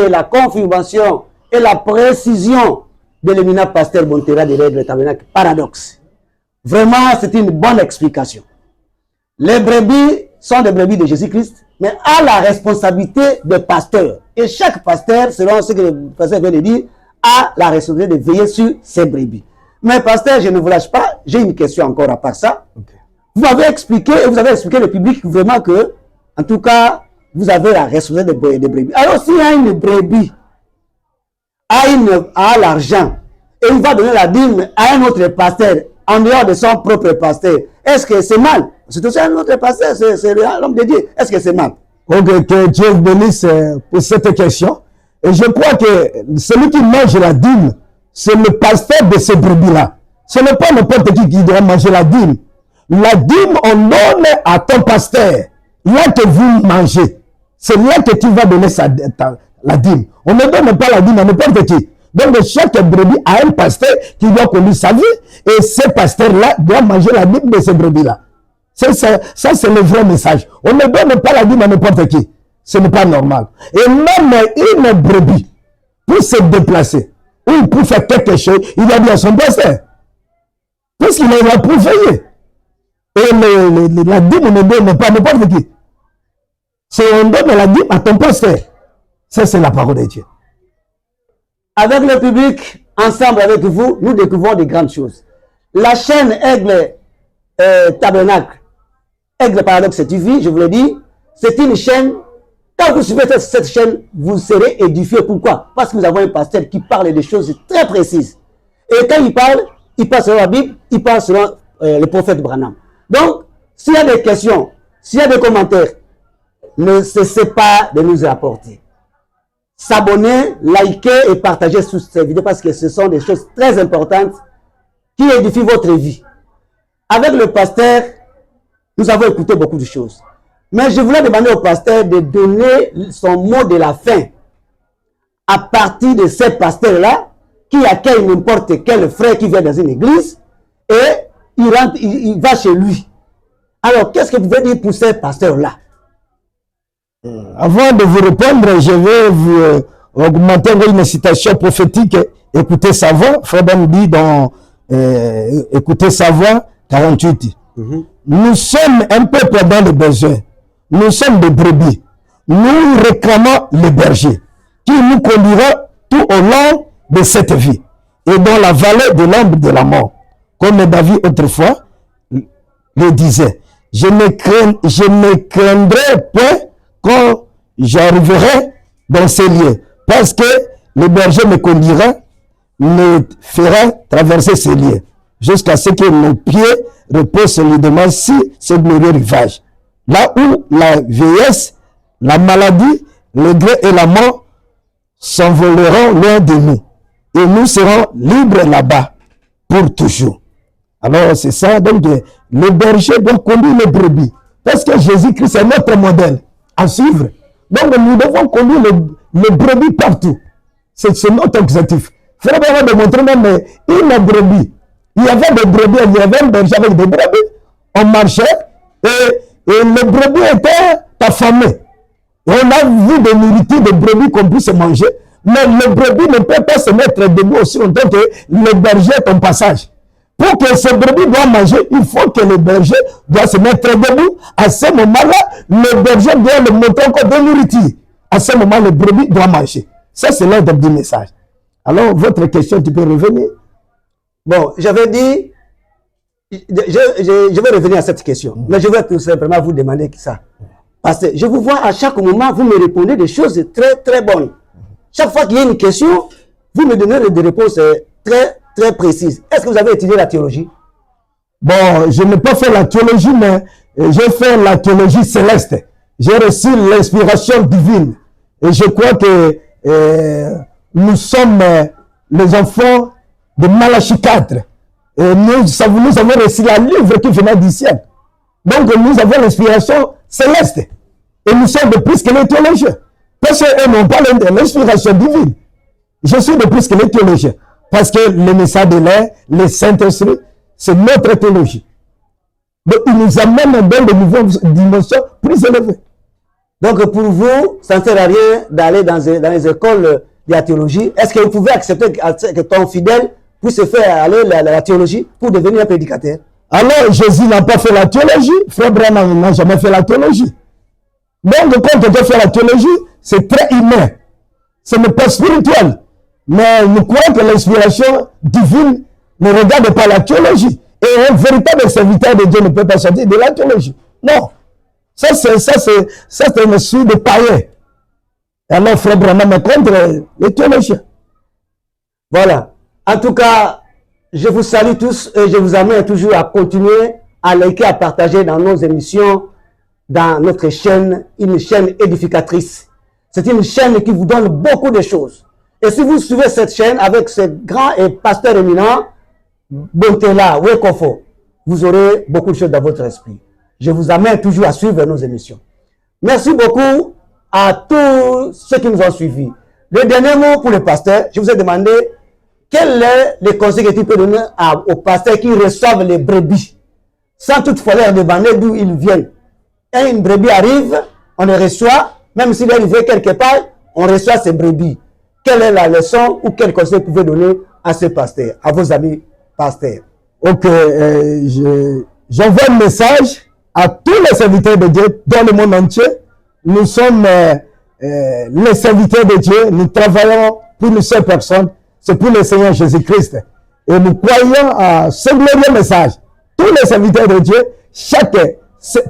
et la confirmation et la précision de l'éminent pasteur Bontera de l'Aigle Tabernacle. Paradoxe. Vraiment, c'est une bonne explication. Les brebis sont des brebis de Jésus-Christ, mais à la responsabilité des pasteurs. Et chaque pasteur, selon ce que le pasteur vient de dire, a la responsabilité de veiller sur ses brebis. Mais pasteur, je ne vous lâche pas, j'ai une question encore à part ça. Okay. Vous avez expliqué, et vous avez expliqué au public vraiment que, en tout cas, vous avez la responsabilité des brebis. Alors, s'il y a une brebis, a l'argent, et il va donner la dîme à un autre pasteur, en dehors de son propre pasteur, est-ce que c'est mal? C'est aussi un autre pasteur, c'est l'homme de Dieu. Est-ce que c'est mal? Ok, que Dieu bénisse pour cette question. Et je crois que celui qui mange la dîme, c'est le pasteur de ces brebis-là. Ce n'est pas n'importe qui doit manger la dîme. La dîme, on donne à ton pasteur. Là que vous mangez, c'est là que tu vas donner la dîme. On ne donne pas la dîme à n'importe qui. Donc, chaque brebis a un pasteur qui doit conduire sa vie. Et ce pasteur-là doit manger la dîme de ces brebis-là. Ça c'est le vrai message. On ne donne pas la dîme à n'importe qui. Ce n'est pas normal. Et même une brebis, pour se déplacer, ou pour faire quelque chose, il a dit à son pasteur. Parce qu'il est là pour veiller. Et la dîme, on ne donne pas à n'importe qui. On donne la dîme à ton pasteur. Ça, c'est la parole de Dieu. Avec le public, ensemble avec vous, nous découvrons de grandes choses. La chaîne Aigle Tabernacle, Aigle Paradoxe TV, je vous l'ai dit, c'est une chaîne. Quand vous suivez cette chaîne, vous serez édifié. Pourquoi? Parce que nous avons un pasteur qui parle de choses très précises. Et quand il parle selon la Bible, il parle selon le prophète Branham. Donc, s'il y a des questions, s'il y a des commentaires, ne cessez pas de nous apporter. S'abonner, liker et partager sous ces vidéos parce que ce sont des choses très importantes qui édifient votre vie. Avec le pasteur, nous avons écouté beaucoup de choses. Mais je voulais demander au pasteur de donner son mot de la fin à partir de ces pasteurs-là qui accueillent n'importe quel frère qui vient dans une église et il va chez lui. Alors, qu'est-ce que vous pouvez dire pour ces pasteurs-là? Avant de vous répondre, je vais vous augmenter une citation prophétique. Écoutez sa voix. Frère Ben dit dans écoutez sa voix 48. Nous sommes un peuple dans le besoin. Nous sommes des brebis. Nous réclamons le berger qui nous conduira tout au long de cette vie et dans la vallée de l'ombre de la mort. Comme David autrefois le disait. Je ne craindrai point quand j'arriverai dans ces lieux, parce que le berger me conduira, me fera traverser ces lieux, jusqu'à ce que nos pieds reposent solidement sur ce glorieux rivage. Là où la vieillesse, la maladie, le gré et la mort s'envoleront loin de nous. Et nous serons libres là-bas pour toujours. Alors c'est ça, donc le berger doit conduire les brebis. Parce que Jésus-Christ est notre modèle à suivre. Donc nous devons conduire les brebis partout. C'est notre objectif. Frère Bernard de montrer même une brebis. Il y avait des brebis, il y avait un berger avec des brebis. On marchait et les brebis étaient affamés. Et on a vu des nourritures de brebis qu'on puisse manger. Mais le brebis ne peut pas se mettre debout aussi longtemps que le berger est en passage. Pour que ce brebis doit manger, il faut que le berger doit se mettre debout. À ce moment-là, le berger doit le montrer encore de nourriture. À ce moment, le brebis doit manger. Ça, c'est l'ordre du message. Alors, votre question, tu peux revenir? Bon, j'avais dit, je vais revenir à cette question. Mais je vais tout simplement vous demander ça. Parce que je vous vois à chaque moment, vous me répondez des choses très, très bonnes. Chaque fois qu'il y a une question, vous me donnez des réponses très précises. Est-ce que vous avez étudié la théologie? Bon, je n'ai pas fait la théologie, mais j'ai fait la théologie céleste. J'ai reçu l'inspiration divine. Et je crois que nous sommes les enfants de Malachie 4. Et nous avons reçu la livre qui venait du ciel. Donc nous avons l'inspiration céleste. Et nous sommes de plus que les théologiens. Parce qu'eux n'ont pas l'inspiration divine. Je suis de plus que les théologiens. Parce que le message de l'air, le Saint-Esprit, c'est notre théologie. Donc il nous amène dans de nouvelles dimensions plus élevées. Donc pour vous, ça ne sert à rien d'aller dans les écoles de la théologie. Est-ce que vous pouvez accepter que ton fidèle puisse se faire aller la théologie pour devenir un prédicateur? Alors Jésus n'a pas fait la théologie, Frère Branham n'a jamais fait la théologie. Donc quand on doit faire la théologie, c'est très humain. Ce n'est pas spirituel. Mais nous croyons que l'inspiration divine ne regarde pas la théologie. Et un véritable serviteur de Dieu ne peut pas sortir de la théologie. Non. Ça, c'est un esprit de païen. Alors, Frère Branham est contre les théologiens. Voilà. En tout cas, je vous salue tous et je vous amène toujours à continuer à liker, à partager dans nos émissions, dans notre chaîne, une chaîne édificatrice. C'est une chaîne qui vous donne beaucoup de choses. Et si vous suivez cette chaîne avec ce grand et pasteur éminent, Bontela, Wekofo, vous aurez beaucoup de choses dans votre esprit. Je vous amène toujours à suivre nos émissions. Merci beaucoup à tous ceux qui nous ont suivis. Le dernier mot pour le pasteur, je vous ai demandé quel est le conseil que tu peux donner aux pasteurs qui reçoivent les brebis, sans toutefois leur demander d'où ils viennent. Et une brebis arrive, on les reçoit, même s'il est arrivé quelque part, on reçoit ces brebis. Quelle est la leçon ou quel conseil vous pouvez donner à ces pasteurs, à vos amis pasteurs? Ok, j'envoie un message à tous les serviteurs de Dieu dans le monde entier. Nous sommes les serviteurs de Dieu, nous travaillons pour une seule personne, c'est pour le Seigneur Jésus-Christ. Et nous croyons à ce glorieux message. Tous les serviteurs de Dieu, chaque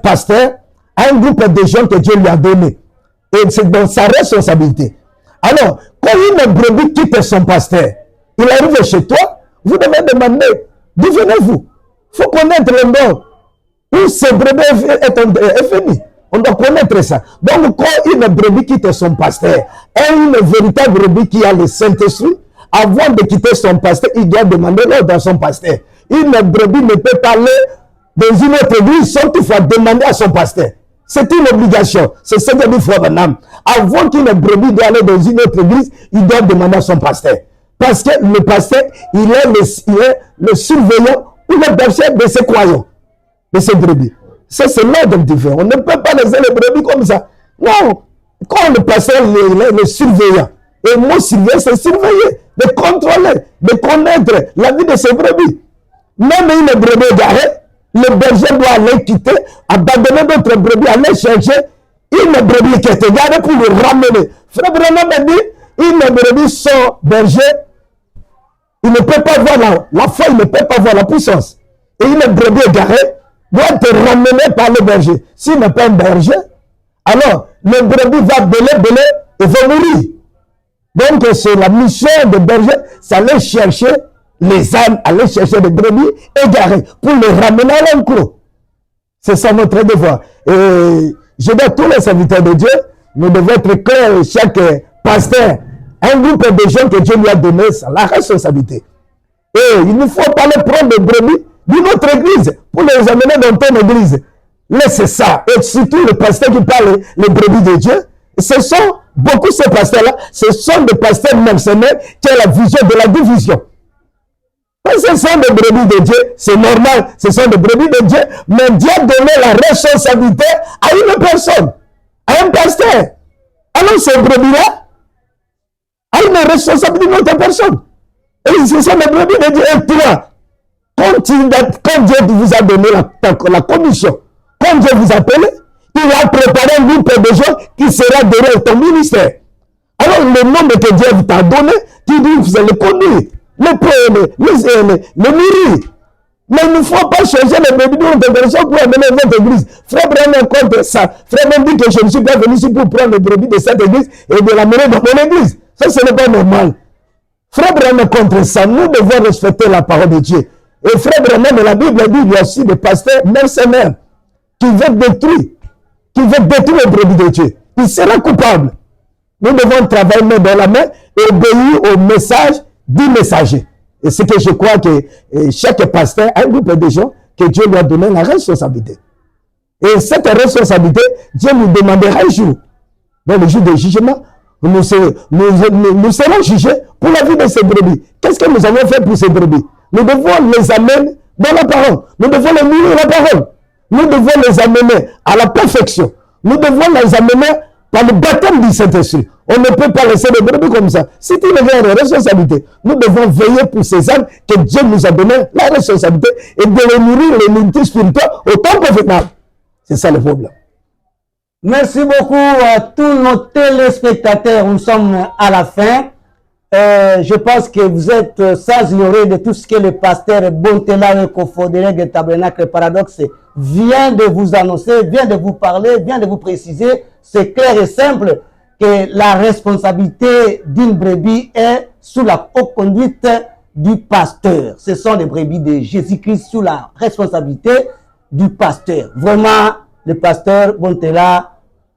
pasteur a un groupe de gens que Dieu lui a donné. Et c'est dans sa responsabilité. Alors, quand une brebis quitte son pasteur, il arrive chez toi, vous devez demander, d'où venez-vous? Il faut connaître le nom. Où ce brebis est fini. On doit connaître ça. Donc, quand une brebis quitte son pasteur, et une véritable brebis qui a le Saint-Esprit, avant de quitter son pasteur, il doit demander l'ordre à son pasteur. Une brebis ne peut pas aller dans une autre église sans toutefois demander à son pasteur. C'est une obligation. C'est ce que dit Frère Branham. Avant qu'une brebis doit aller dans une autre église, il doit demander à son pasteur. Parce que le pasteur, il est le surveillant ou le berger de ses croyants, de ses brebis. Ça, c'est l'ordre différent. On ne peut pas laisser les brebis comme ça. Non. Quand le pasteur est le surveillant, et moi, surveiller, c'est surveiller, de contrôler, de connaître la vie de ses brebis. Même une brebis égarée, le berger doit aller quitter, abandonner d'autres brebis, aller chercher une brebis qui est égarée pour le ramener. Frère Branham a dit, une brebis sans berger, il ne peut pas voir la foi, il ne peut pas voir la puissance. Et une brebis égarée doit être ramenée par le berger. S'il n'est pas un berger, alors le brebis va beler et va mourir. Donc c'est la mission de berger, c'est aller chercher les ânes, aller chercher les brebis égarées pour les ramener à l'enclos. C'est ça notre devoir. Et je dis à tous les serviteurs de Dieu, nous devons être clairs, chaque pasteur, un groupe de gens que Dieu lui a donné, c'est la responsabilité. Et il ne faut pas les prendre des brebis d'une autre église pour les amener dans ton église. Laissez ça. Et surtout le pasteur qui parle les brebis de Dieu, ce sont beaucoup ces pasteurs-là, ce sont des pasteurs mercenaires qui ont la vision de la division. Ce sont des brebis de Dieu, c'est normal, ce sont des brebis de Dieu, mais Dieu a donné la responsabilité à une personne, à un pasteur. Alors ces brebis-là a une responsabilité d'une autre personne. Et ce sont des brebis de Dieu. Et toi, quand Dieu vous a donné la commission, quand Dieu vous appelle, il a préparé un groupe de gens qui sera derrière ton ministère. Alors le nom que Dieu t'a donné, tu dis vous allez conduire, le nourrir. Mais il ne faut pas changer les brebis de notre personne pour amener votre église. Frère Branham contre ça. Frère Branham dit que je ne suis pas venu ici pour prendre les brebis de cette église et de l'amener dans mon église. Ça, ce n'est pas normal. Frère Branham contre ça. Nous devons respecter la parole de Dieu. Et Frère Branham, la Bible dit qu'il y a aussi des pasteurs mercenaires qui veulent détruire les brebis de Dieu. Il sera coupable. Nous devons travailler main dans la main et obéir au message du messager. Et c'est que je crois que chaque pasteur a un groupe de gens que Dieu lui a donné la responsabilité. Et cette responsabilité, Dieu nous demandera un jour, dans le jour du jugement, nous serons jugés pour la vie de ces brebis. Qu'est-ce que nous avons fait pour ces brebis? Nous devons les amener dans la parole. Nous devons les nourrir la parole. Nous devons les amener à la perfection. Nous devons les amener par le baptême du Saint-Esprit. On ne peut pas laisser les brebis comme ça. C'est une vraie responsabilité. Nous devons veiller pour ces âmes que Dieu nous a donné la responsabilité et de les nourrir, les nourritures spirituelles autant convenable. C'est ça le problème. Merci beaucoup à tous nos téléspectateurs. Nous sommes à la fin. Je pense que vous êtes sans ignorer de tout ce que le pasteur Bontela Ekofo-Dereg Tabernacle Paradoxe vient de vous annoncer, vient de vous parler, vient de vous préciser. C'est clair et simple que la responsabilité d'une brebis est sous la haute conduite du pasteur. Ce sont les brebis de Jésus-Christ sous la responsabilité du pasteur. Vraiment, le pasteur Bontela,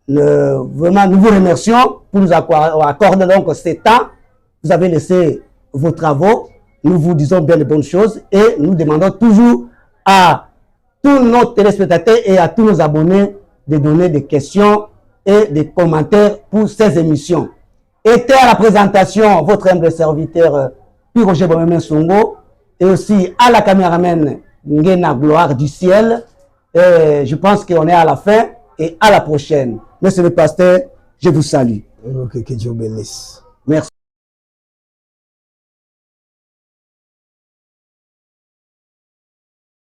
vraiment, nous vous remercions pour nous accorder donc ce temps. Vous avez laissé vos travaux. Nous vous disons bien de bonnes choses et nous demandons toujours à tous nos téléspectateurs et à tous nos abonnés de donner des questions et des commentaires pour ces émissions. Était à la présentation votre humble serviteur Roger Bomeme Songo et aussi à la caméraman Ngena Gloire du ciel. Je pense qu'on est à la fin et à la prochaine. Monsieur le pasteur, je vous salue. Que Dieu bénisse.